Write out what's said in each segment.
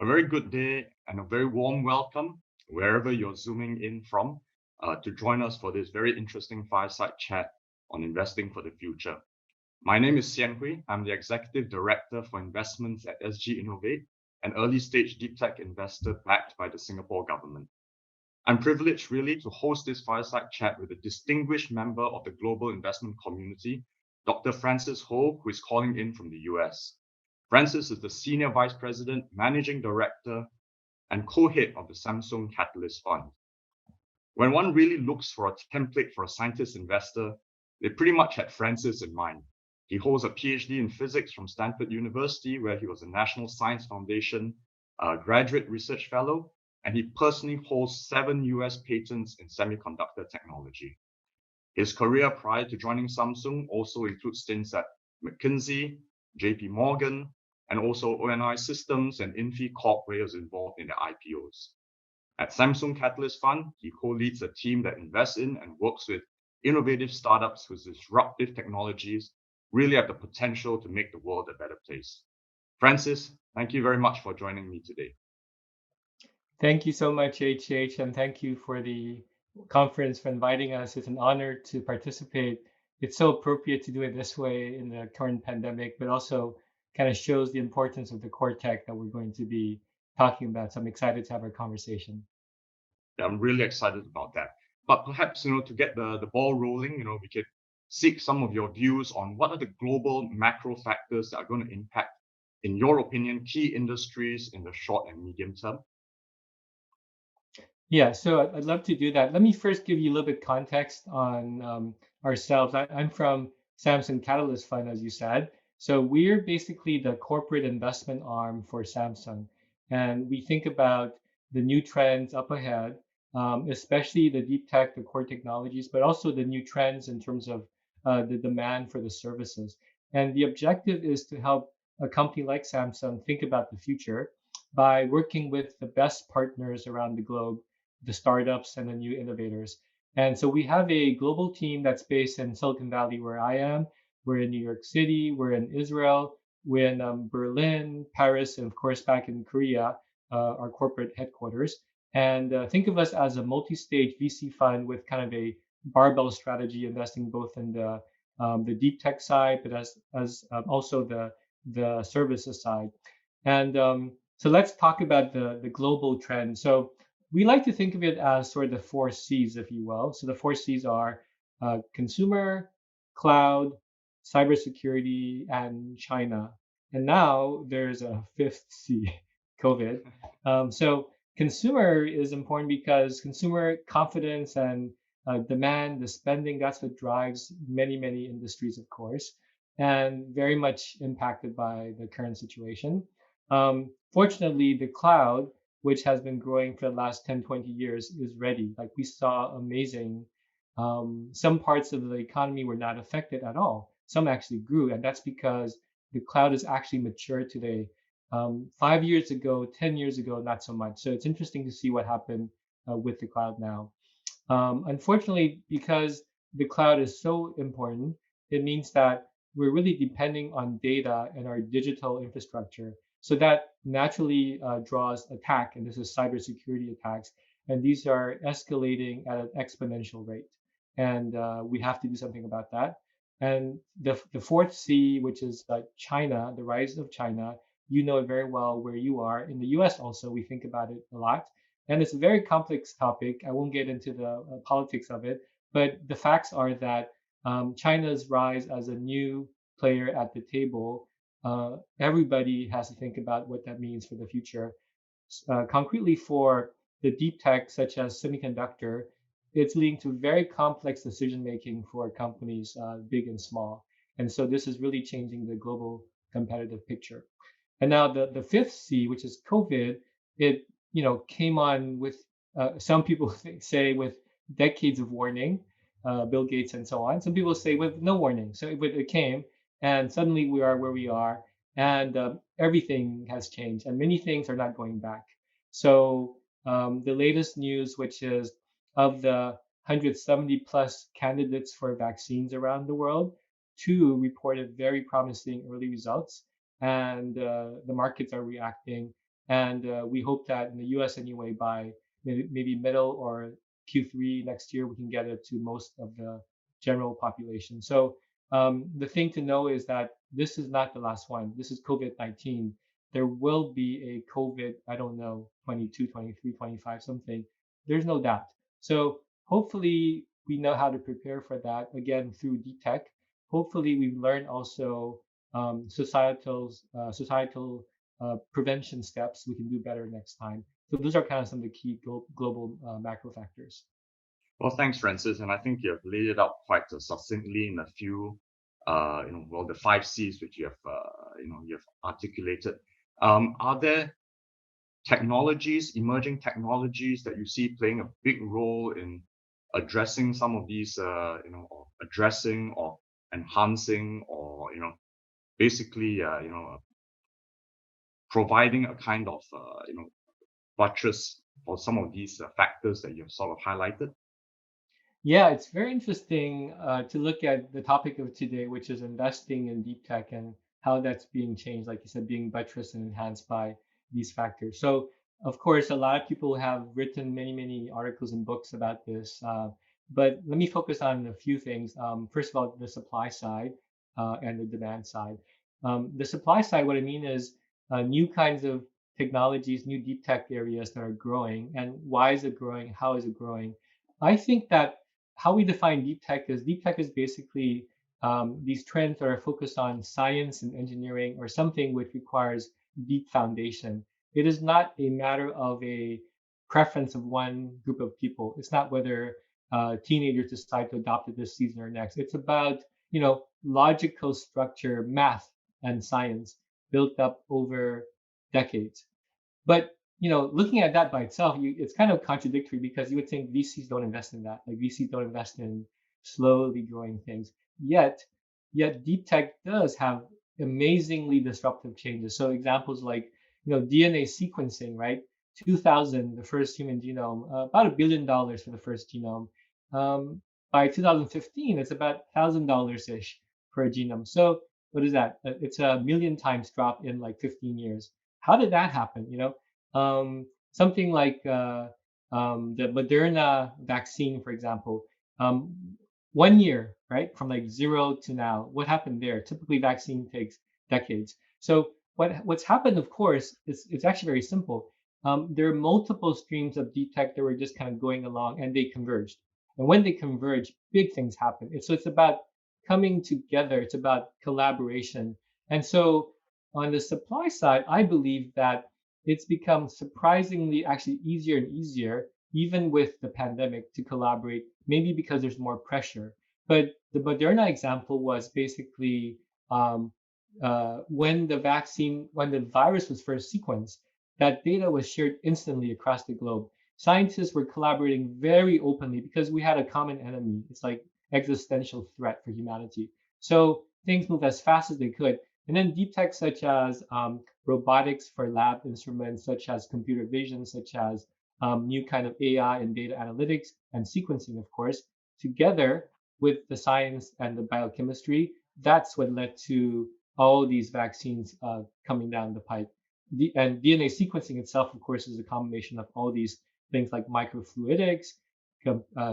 A very good day and a very warm welcome wherever you're zooming in from to join us for this very interesting fireside chat on investing for the future. My name is Hsien-Hui. I'm the Executive Director for Investments at SGInnovate, an early stage deep tech investor backed by the Singapore government. I'm privileged really to host this fireside chat with a distinguished member of the global investment community, Dr. Francis Ho, who is calling in from the US. Francis is the Senior Vice President, Managing Director, and co-head of the Samsung Catalyst Fund. When one really looks for a template for a scientist investor, they pretty much had Francis in mind. He holds a PhD in physics from Stanford University, where he was a National Science Foundation graduate research fellow, and he personally holds 7 US patents in semiconductor technology. His career prior to joining Samsung also includes stints at McKinsey, JP Morgan, and also ONI Systems and Infi Corp, where he was involved in the IPOs. At Samsung Catalyst Fund, he co-leads a team that invests in and works with innovative startups with disruptive technologies, really have the potential to make the world a better place. Francis, thank you very much for joining me today. Thank you so much, HH, and thank you for the conference for inviting us. It's an honor to participate. It's so appropriate to do it this way in the current pandemic, but also kind of shows the importance of the core tech that we're going to be talking about. So I'm excited to have our conversation. Yeah, I'm really excited about that. But perhaps, to get the ball rolling, we could seek some of your views on what are the global macro factors that are going to impact, in your opinion, key industries in the short and medium term. Yeah, so I'd love to do that. Let me first give you a little bit context on ourselves. I'm from Samsung Catalyst Fund, as you said. So we're basically the corporate investment arm for Samsung. And we think about the new trends up ahead, especially the deep tech, the core technologies, but also the new trends in terms of the demand for the services. And the objective is to help a company like Samsung think about the future by working with the best partners around the globe, the startups and the new innovators. And so we have a global team that's based in Silicon Valley, where I am. We're in New York City, we're in Israel, we're in Berlin, Paris, and of course back in Korea, our corporate headquarters. And think of us as a multi-stage VC fund with kind of a barbell strategy, investing both in the deep tech side, but as also the services side. And so let's talk about the global trend. So we like to think of it as sort of the four C's, if you will. So the four C's are consumer, cloud, cybersecurity, and China. And now there's a fifth C, COVID. So consumer is important because consumer confidence and demand, the spending, that's what drives many, many industries, of course, and very much impacted by the current situation. Fortunately, the cloud, which has been growing for the last 10, 20 years, is ready. Like we saw amazing, some parts of the economy were not affected at all. Some actually grew, and that's because the cloud is actually mature today. 5 years ago, 10 years ago, not so much. So it's interesting to see what happened with the cloud now. Unfortunately, because the cloud is so important, it means that we're really depending on data and our digital infrastructure. So that naturally draws attack, and this is cybersecurity attacks. And these are escalating at an exponential rate. And we have to do something about that. And the fourth C, which is China, the rise of China, you know it very well where you are. In the US also, we think about it a lot. And it's a very complex topic. I won't get into the politics of it, but the facts are that China's rise as a new player at the table, everybody has to think about what that means for the future. Concretely, for the deep tech, such as semiconductor, it's leading to very complex decision making for companies, big and small. And so this is really changing the global competitive picture. And now the fifth C, which is COVID, it came on with some people say with decades of warning, Bill Gates and so on. Some people say with no warning. So it came, and suddenly we are where we are, and everything has changed, and many things are not going back. So the latest news, which is of the 170 plus candidates for vaccines around the world, two reported very promising early results, and the markets are reacting. And we hope that in the US anyway, by maybe middle or Q3 next year, we can get it to most of the general population. So the thing to know is that this is not the last one. This is COVID-19. There will be a COVID, I don't know, 22, 23, 25, something. There's no doubt. So hopefully we know how to prepare for that again through deep tech. Hopefully we've learned also societal prevention steps we can do better next time. So those are kind of some of the key global macro factors. Well, thanks, Francis. And I think you have laid it out quite succinctly in a few, well, the five C's which you have articulated. Are there emerging technologies that you see playing a big role in addressing some of these, or addressing or enhancing or, basically, providing a kind of, buttress for some of these factors that you've sort of highlighted? Yeah, it's very interesting to look at the topic of today, which is investing in deep tech and how that's being changed, like you said, being buttressed and enhanced by these factors. So, of course, a lot of people have written many, many articles and books about this. But let me focus on a few things. First of all, the supply side and the demand side. The supply side, what I mean is new kinds of technologies, new deep tech areas that are growing. And why is it growing? How is it growing? I think that how we define deep tech is basically these trends that are focused on science and engineering or something which requires deep foundation. It is not a matter of a preference of one group of people. It's not whether teenagers decide to adopt it this season or next. It's about logical structure, math, and science built up over decades. But looking at that by itself, it's kind of contradictory because you would think VCs don't invest in that. Like VCs don't invest in slowly growing things. Yet deep tech does have amazingly disruptive changes. So examples like DNA sequencing, right? 2000, the first human genome, about $1 billion for the first genome. By 2015, it's about $1,000 ish for a genome. So what is that? It's a million times drop in like 15 years. How did that happen? Something like the Moderna vaccine, for example, 1 year, right, from like zero to now. What happened there? Typically, vaccine takes decades. So what's happened, of course, is it's actually very simple. There are multiple streams of deep tech that were just kind of going along, and they converged. And when they converge, big things happen. So it's about coming together. It's about collaboration. And so on the supply side, I believe that it's become surprisingly actually easier and easier, even with the pandemic, to collaborate, maybe because there's more pressure. But the Moderna example was basically when the virus was first sequenced, that data was shared instantly across the globe. Scientists were collaborating very openly because we had a common enemy. It's like existential threat for humanity. So things moved as fast as they could. And then deep tech such as robotics for lab instruments, such as computer vision, such as new kind of AI and data analytics and sequencing, of course, together with the science and the biochemistry, that's what led to all these vaccines coming down the pipe. And DNA sequencing itself, of course, is a combination of all these things like microfluidics,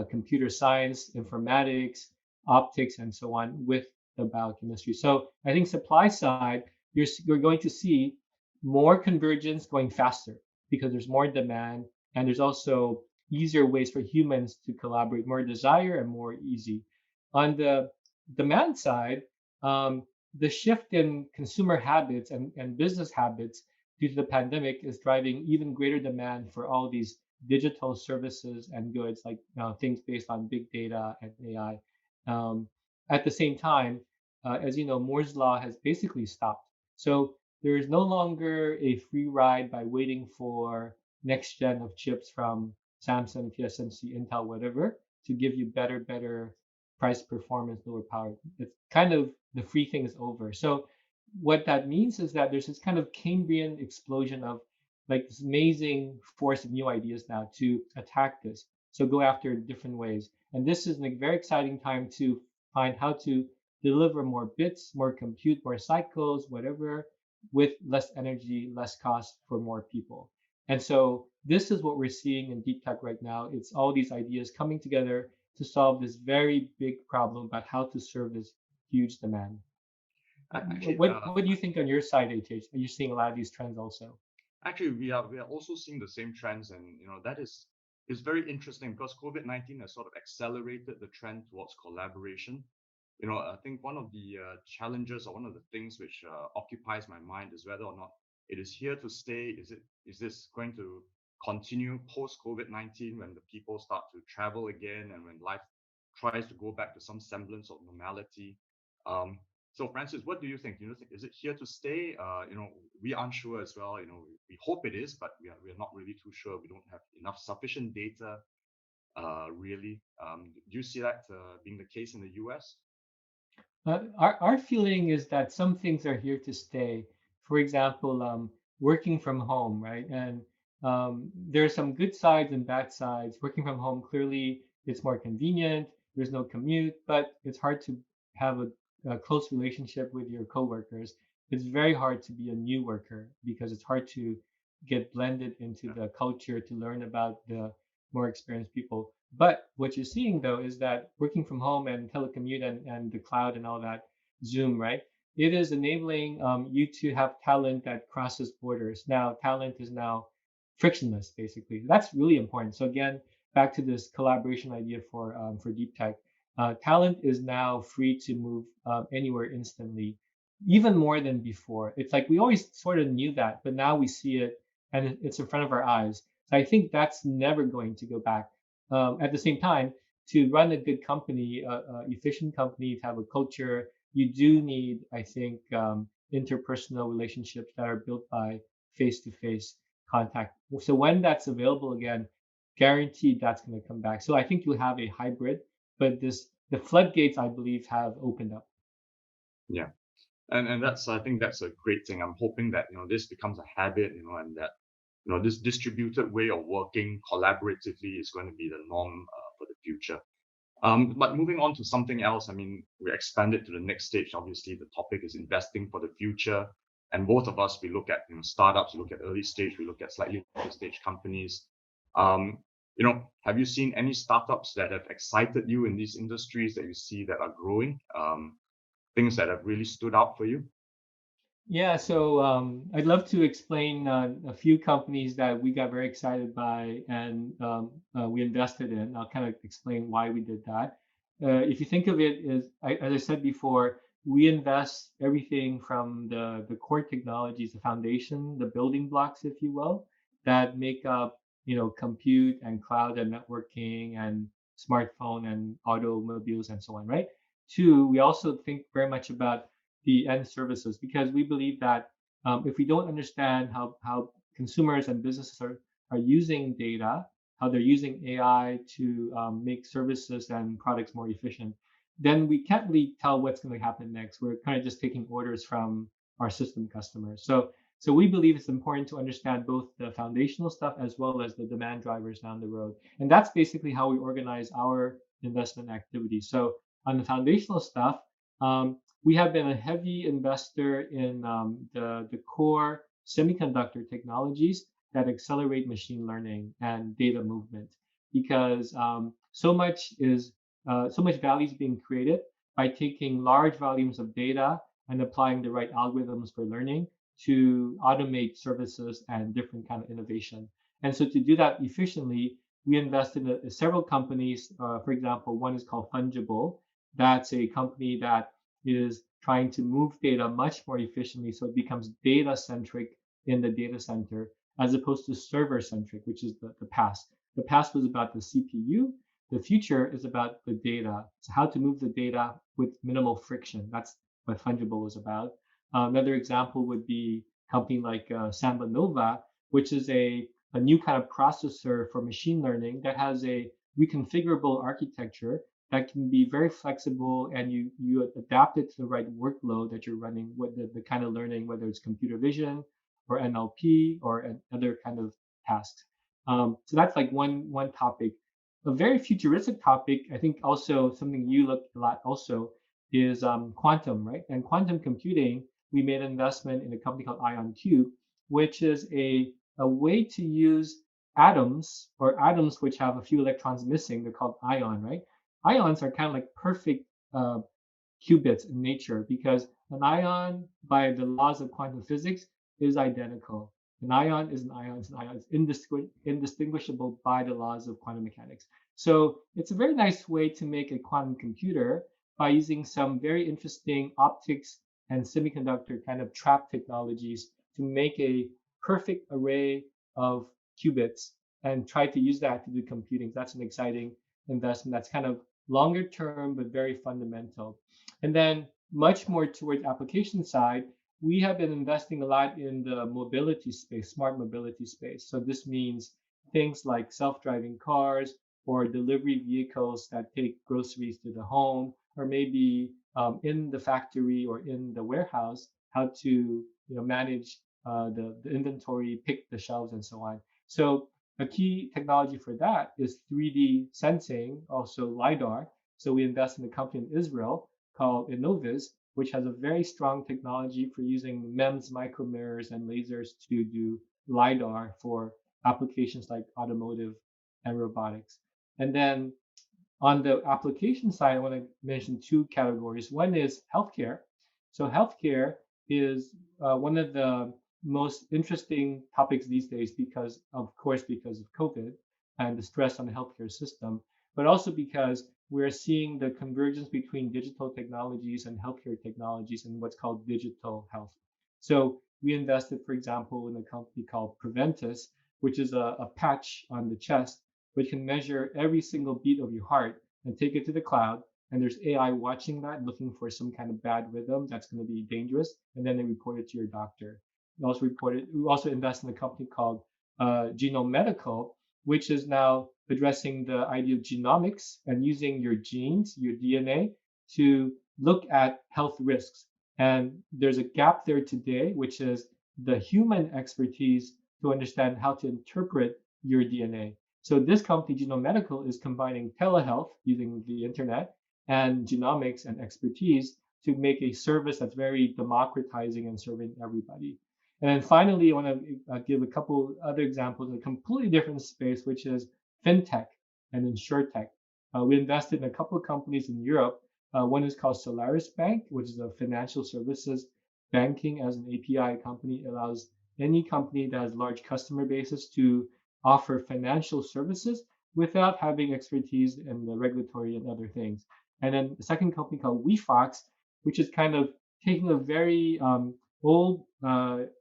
computer science, informatics, optics, and so on with the biochemistry. So I think supply side, you're going to see more convergence going faster because there's more demand and there's also easier ways for humans to collaborate, more desire and more easy. On the demand side, the shift in consumer habits and business habits due to the pandemic is driving even greater demand for all these digital services and goods like things based on big data and AI. Um, at the same time, as you know, Moore's law has basically stopped. So there is no longer a free ride by waiting for next gen of chips from Samsung, TSMC, Intel, whatever, to give you better price performance, lower power. It's kind of the free thing is over. So what that means is that there's this kind of Cambrian explosion of like this amazing force of new ideas now to attack this. So go after different ways. And this is a very exciting time to find how to deliver more bits, more compute, more cycles, whatever, with less energy, less cost for more people. And so this is what we're seeing in deep tech right now. It's all these ideas coming together to solve this very big problem about how to serve this huge demand. Actually, What do you think on your side, HH? Are you seeing a lot of these trends also? actually, we are also seeing the same trends, and that is very interesting because COVID-19 has sort of accelerated the trend towards collaboration. I think one of the challenges or one of the things which occupies my mind is whether or not it is here to stay. Is this going to continue post COVID-19 when the people start to travel again and when life tries to go back to some semblance of normality? Um, so, Francis, what do you think? Is it here to stay? We aren't sure as well. We hope it is, but we are not really too sure. We don't have enough sufficient data, really. Do you see that being the case in the US? Our feeling is that some things are here to stay. For example, working from home, right? And there are some good sides and bad sides. Working from home, clearly, it's more convenient. There's no commute, but it's hard to have a close relationship with your coworkers. It's very hard to be a new worker because it's hard to get blended into Yeah. the culture to learn about the more experienced people. But what you're seeing though is that working from home and telecommute and the cloud and all that, Zoom, right? It is enabling you to have talent that crosses borders. Now, talent is now frictionless, basically. That's really important. So again, back to this collaboration idea for deep tech, talent is now free to move anywhere instantly, even more than before. It's like we always sort of knew that, but now we see it and it's in front of our eyes. So I think that's never going to go back. At the same time, to run a good company, efficient company, to have a culture, you do need, I think, interpersonal relationships that are built by face-to-face contact. So when that's available again, guaranteed that's going to come back. So I think you'll have a hybrid, but the floodgates, I believe, have opened up. Yeah. And that's I think that's a great thing. I'm hoping that this becomes a habit, and that this distributed way of working collaboratively is going to be the norm for the future. But moving on to something else, I mean, we expanded to the next stage. Obviously, the topic is investing for the future, and both of us we look at startups, we look at early stage, we look at slightly later stage companies. Have you seen any startups that have excited you in these industries that you see that are growing? Things that have really stood out for you? Yeah, so I'd love to explain a few companies that we got very excited by and we invested in. I'll kind of explain why we did that. If you think of it as I said before, we invest everything from the core technologies, the foundation, the building blocks, if you will, that make up, compute and cloud and networking and smartphone and automobiles and so on, right? Two, we also think very much about the end services because we believe that if we don't understand how consumers and businesses are using data, how they're using AI to make services and products more efficient, then we can't really tell what's going to happen next. We're kind of just taking orders from our system customers. So we believe it's important to understand both the foundational stuff as well as the demand drivers down the road. And that's basically how we organize our investment activities. So on the foundational stuff, we have been a heavy investor in the core semiconductor technologies that accelerate machine learning and data movement because so much value is being created by taking large volumes of data and applying the right algorithms for learning to automate services and different kind of innovation. And so to do that efficiently, we invested in several companies. For example, one is called Fungible. That's a company that is trying to move data much more efficiently so it becomes data centric in the data center as opposed to server centric, which is the past. The past was about the CPU. The future is about the data. It's how to move the data with minimal friction. That's what Fungible is about. Another example would be a company like Samba Nova, which is a new kind of processor for machine learning that has a reconfigurable architecture that can be very flexible and you adapt it to the right workload that you're running, what the kind of learning, whether it's computer vision or NLP or other kind of tasks. So that's like one topic. A very futuristic topic, I think also something you look a lot also is quantum, right? And quantum computing we made an investment in a company called IonQ, which is a way to use atoms or atoms which have a few electrons missing. They're called ion, right? Ions are kind of like perfect uh, qubits in nature because an ion, by the laws of quantum physics, is identical. An ion is an ion is an ion. It's indistinguishable by the laws of quantum mechanics. So it's a very nice way to make a quantum computer by using some very interesting optics and semiconductor kind of trap technologies to make a perfect array of qubits and try to use that to do computing. That's an exciting investment. That's kind of longer term, but very fundamental. And then much more towards application side, we have been investing a lot in the mobility space, smart mobility space. So this means things like self-driving cars or delivery vehicles that take groceries to the home, or maybe in the factory or in the warehouse, how to manage the inventory, pick the shelves, and so on. So a key technology for that is 3D sensing, also LiDAR. So we invest in a company in Israel called Innovis, which has a very strong technology for using MEMS micromirrors and lasers to do LiDAR for applications like automotive and robotics. And then on the application side, I want to mention two categories. One is healthcare. So healthcare is one of the most interesting topics these days because, of course, because of COVID and the stress on the healthcare system, but also because we're seeing the convergence between digital technologies and healthcare technologies and what's called digital health. So we invested, for example, in a company called Preventus, which is a patch on the chest which can measure every single beat of your heart and take it to the cloud. And there's AI watching that, looking for some kind of bad rhythm that's going to be dangerous, and then they report it to your doctor. We also invest in a company called Genome Medical, which is now addressing the idea of genomics and using your genes, your DNA, to look at health risks. And there's a gap there today, which is the human expertise to understand how to interpret your DNA. So this company, Genome Medical, is combining telehealth using the internet and genomics and expertise to make a service that's very democratizing and serving everybody. And then finally, I want to give a couple other examples in a completely different space, which is fintech and insurtech. We invested in a couple of companies in Europe. One is called Solaris Bank, which is a financial services banking as an API company. It allows any company that has large customer bases to offer financial services without having expertise in the regulatory and other things. And then the second company called WeFox, which is kind of taking a very old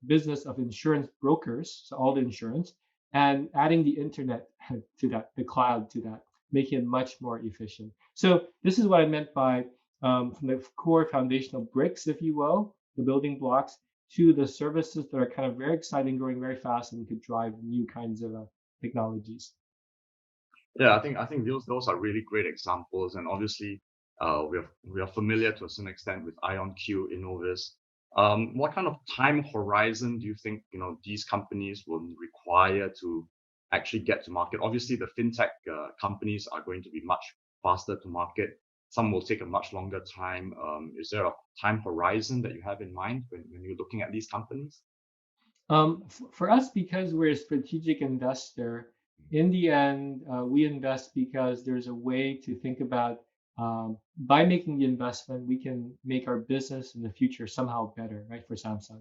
business of insurance brokers, so all the insurance, and adding the internet to that, the cloud to that, making it much more efficient. So this is what I meant by from the core foundational bricks, if you will, the building blocks, to the services that are kind of very exciting, growing very fast, and could drive new kinds of technologies. Yeah, I think those are really great examples, and obviously, we are familiar to a certain extent with IonQ, Innovis. What kind of time horizon do you think these companies will require to actually get to market? Obviously, the fintech companies are going to be much faster to market. Some will take a much longer time. Is there a time horizon that you have in mind when you're looking at these companies? For us, because we're a strategic investor, in the end, we invest because there's a way to think about by making the investment, we can make our business in the future somehow better, right? For Samsung,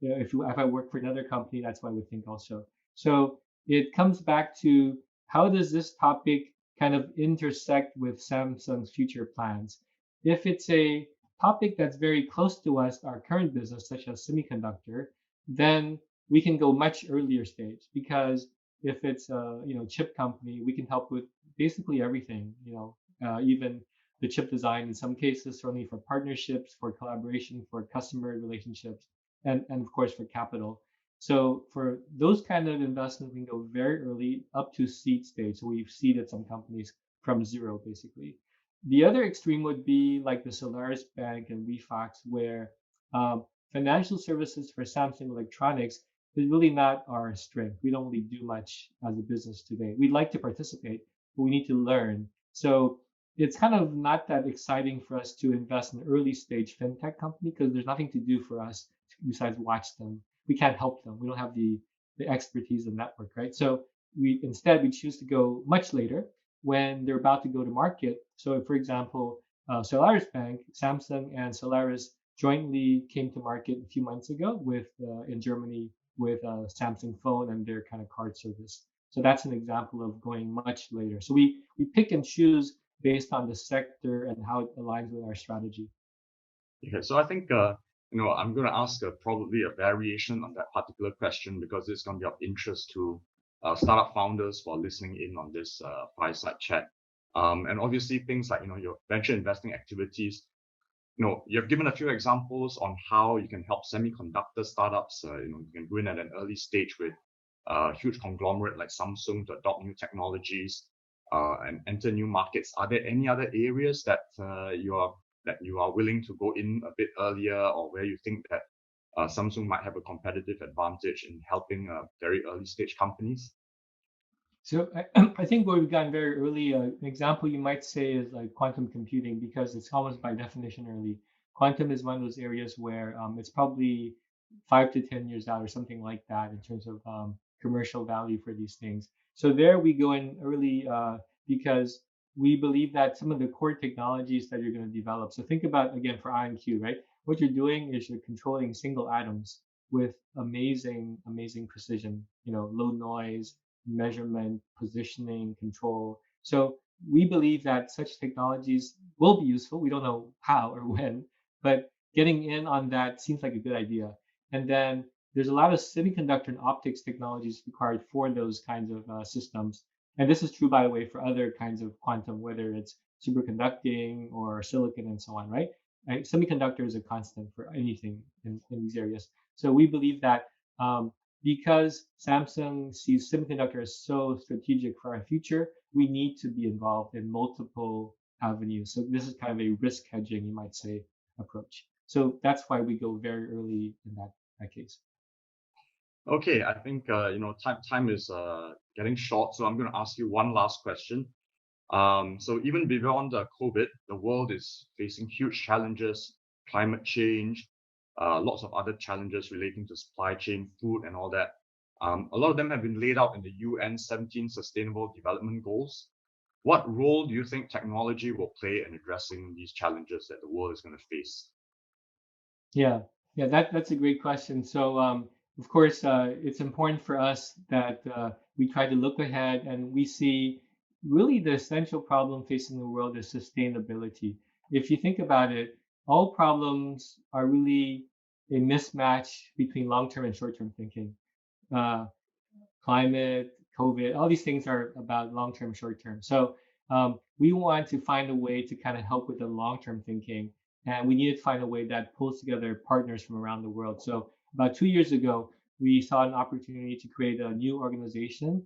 if I work for another company, that's what I would think also. So it comes back to how does this topic kind of intersect with Samsung's future plans? If it's a topic that's very close to us, our current business, such as semiconductor, then we can go much earlier stage because if it's a chip company, we can help with basically everything. Even the chip design in some cases, certainly for partnerships, for collaboration, for customer relationships, and of course for capital. So for those kind of investments, we can go very early up to seed stage. So we've seeded some companies from zero, basically. The other extreme would be like the Solaris Bank and WeFox, where financial services for Samsung Electronics is really not our strength. We don't really do much as a business today. We'd like to participate, but we need to learn. So it's kind of not that exciting for us to invest in an early stage fintech company because there's nothing to do for us besides watch them. We can't help them. We don't have the expertise and network, right? So we choose to go much later when they're about to go to market. So, for example, Solaris Bank, Samsung and Solaris jointly came to market a few months ago with in Germany with Samsung phone and their kind of card service. So that's an example of going much later. So we pick and choose based on the sector and how it aligns with our strategy. Okay, so I think I'm going to ask probably a variation on that particular question because it's going to be of interest to startup founders who are listening in on this fireside chat. And obviously things like your venture investing activities. You have given a few examples on how you can help semiconductor startups. You can go in at an early stage with a huge conglomerate like Samsung to adopt new technologies and enter new markets. Are there any other areas that you are willing to go in a bit earlier, or where you think that Samsung might have a competitive advantage in helping very early stage companies? So I think where we've gotten very early, an example you might say is like quantum computing, because it's almost by definition early. Quantum is one of those areas where it's probably 5 to 10 years out or something like that in terms of commercial value for these things. So there we go in early because we believe that some of the core technologies that you're going to develop. So think about again for IonQ, right? What you're doing is you're controlling single atoms with amazing precision. Low noise, measurement, positioning, control. So we believe that such technologies will be useful. We don't know how or when, but getting in on that seems like a good idea. And then there's a lot of semiconductor and optics technologies required for those kinds of systems. And this is true, by the way, for other kinds of quantum, whether it's superconducting or silicon and so on, right? Semiconductor is a constant for anything in these areas. So we believe that because Samsung sees semiconductor as so strategic for our future, we need to be involved in multiple avenues. So this is kind of a risk hedging, you might say, approach. So that's why we go very early in that case. Okay, I think time is getting short, so I'm going to ask you one last question. So even beyond COVID, the world is facing huge challenges, climate change, lots of other challenges relating to supply chain, food, and all that. A lot of them have been laid out in the UN 17 Sustainable Development Goals. What role do you think technology will play in addressing these challenges that the world is going to face? Yeah, yeah, that's a great question. So, of course, it's important for us that we try to look ahead and we see really the essential problem facing the world is sustainability. If you think about it, all problems are really a mismatch between long-term and short-term thinking. Uh, Climate, COVID, all these things are about long term, short term. So we want to find a way to kind of help with the long term thinking. And we needed to find a way that pulls together partners from around the world. So about 2 years ago, we saw an opportunity to create a new organization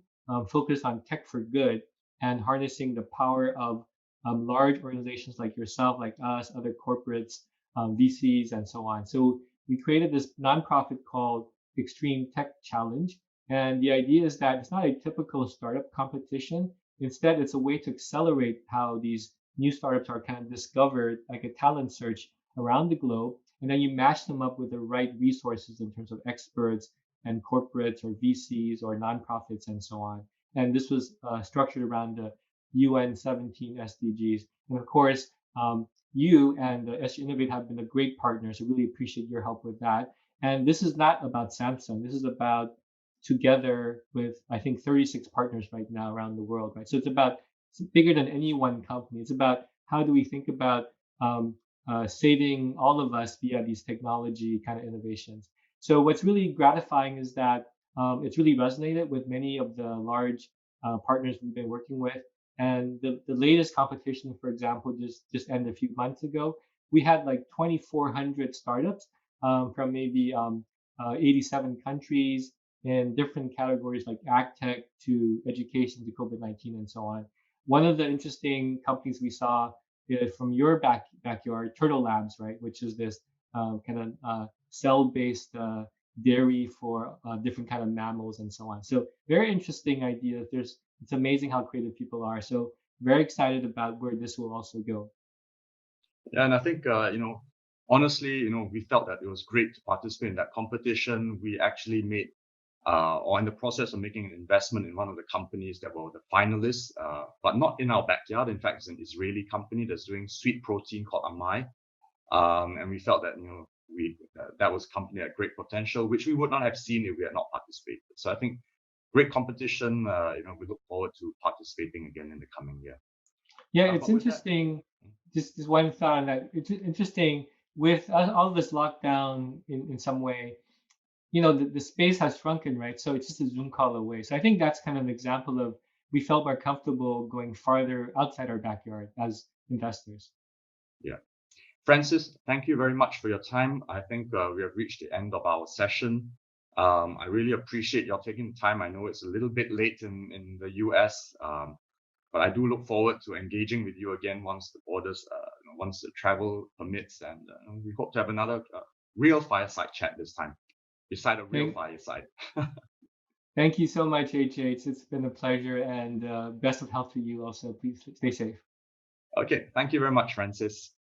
focused on tech for good and harnessing the power of large organizations like yourself, like us, other corporates, VCs, and so on. So we created this nonprofit called Extreme Tech Challenge, and the idea is that it's not a typical startup competition. Instead, it's a way to accelerate how these new startups are kind of discovered, like a talent search around the globe. And then you match them up with the right resources in terms of experts and corporates or VCs or nonprofits and so on. And this was structured around the UN 17 SDGs. And of course, you and SGInnovate have been a great partner. So really appreciate your help with that. And this is not about Samsung. This is about together with I think 36 partners right now around the world, right? So it's bigger than any one company. It's about how do we think about saving all of us via these technology kind of innovations. So what's really gratifying is that it's really resonated with many of the large partners we've been working with. And the latest competition, for example, just ended a few months ago. We had like 2,400 startups from maybe 87 countries in different categories like ag tech to education to COVID-19 and so on. One of the interesting companies we saw is from your backyard, Turtle Labs, right, which is this kind of cell-based dairy for different kind of mammals and so on. So very interesting ideas. It's amazing how creative people are. So very excited about where this will also go. Yeah, and I think honestly, we felt that it was great to participate in that competition. We actually made, or in the process of making an investment in one of the companies that were the finalists, but not in our backyard. In fact, it's an Israeli company that's doing sweet protein called Amai. And we felt that, that was a company that had great potential, which we would not have seen if we had not participated. So I think great competition. We look forward to participating again in the coming year. Yeah, it's But with that, interesting. Just one thought on that. It's interesting with all of this lockdown in some way. The space has shrunken, right? So it's just a Zoom call away. So I think that's kind of an example of we felt more comfortable going farther outside our backyard as investors. yeah. Francis, thank you very much for your time. I think we have reached the end of our session. I really appreciate your taking the time. I know it's a little bit late in the US, but I do look forward to engaging with you again once the borders, once the travel permits, and we hope to have another real fireside chat this time, beside a real Thank, fireside. thank you so much, HH. It's been a pleasure, and best of health to you also. Please stay safe. Okay, thank you very much, Francis.